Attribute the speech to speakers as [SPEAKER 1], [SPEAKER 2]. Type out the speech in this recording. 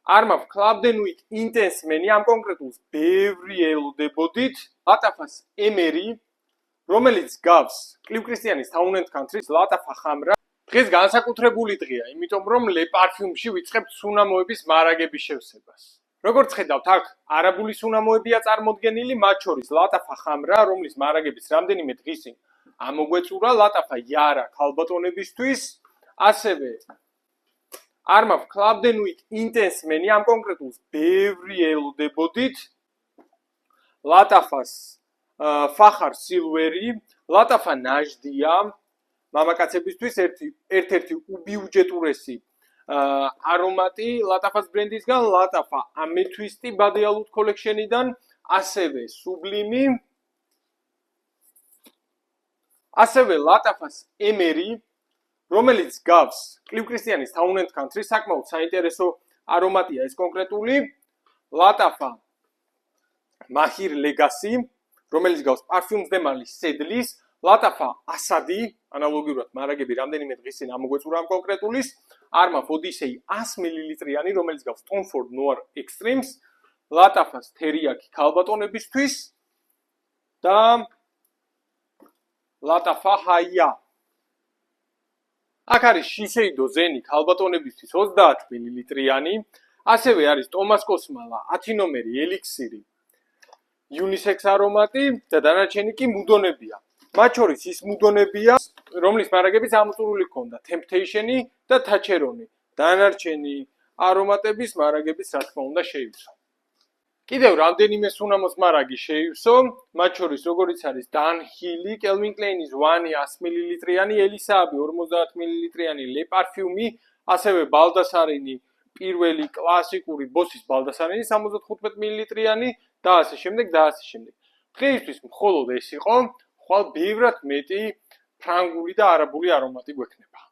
[SPEAKER 1] არმა ვქლავდნენ with intense many ამ კონკრეტულს ბევრი ელოდებოდით ლატაფას ემერი რომელიც გავს კლივ-კრისტიანის Town and Country-ს ლატაფა ხამრა დღეს განსაკუთრებული დღეა იმიტომ რომ Le Parfum-ში ვიწყებთ სუნამოების მარაგების შევსებას როგორც ხედავთ აქ არაბული სუნამოებია წარმოდგენილი მათ შორის ლატაფა ხამრა რომლის მარაგების რამდენიმე დღის წინ ამოგვეწურა ლატაფა იარა ქალბატონებისთვის ასევე არმა ვქლავდნენ with intense many ამ კონკრეტულს ბევრი ელოდებოდით ლატაფას ფახარ სილვერი ლატაფა ნაჟდია მამაკაცებისთვის ერთ-ერთი უბიუჯეტურესი არომატი ლატაფას ბრენდისგან ლატაფა ამეთვისტი ბადეალუთ კოლექშენიდან ასევე სუბლიმი ასევე ლატაფას ემერი რომელიც გავს კლივ-კრისტიანის Town and Country საკმაოდ საინტერესო არომატია ეს კონკრეტული ლატაფა მაჰირ ლეგასი რომელიც გავს პარფიუმს დემალის სედლის ლატაფა ასადი ანალოგიურად მარაგები რამდენიმე დღის წინ ამოგვეწურა ამ კონკრეტულის არმა ოდისეი 100 მლ-იანი რომელიც გავს Tom Ford Noir Extremes ლატაფას თერიაკი ქალბატონებისთვის და ლატაფა ჰაია აქ არის შიშეიდო ზენი ქალბატონებისთვის 30 მლ-იანი ასევე არის ტომას კოსმალა 10 ნომერი ელიქსირი unisex არომატი და დანარჩენი კი მუდონებია მათ შორის ის მუდონებია რომლის მარაგებიც ამოწურული ჰქონდა Temptation-ი და Tacheron-ი დანარჩენი არომატების მარაგებიც რა თქმა უნდა შეივსო კიდევ რამდენიმე სუნამოს მარაგი შეივსო მათ შორის როგორიც არის Dunhill-ი Calvin Klein-ის One 100 მლ-იანი ელისააბი 50 მლ-იანი Le Parfum-ი ასევე ბალდასარინი პირველი კლასიკური ბოსის ბალდასარინი 75 მლ-იანი და ასე შემდეგ და ასე შემდეგ დღეისთვის მხოლოდ ეს იყო ხვალ ბევრად მეტი ფრანგული და არაბული არომატი გვექნება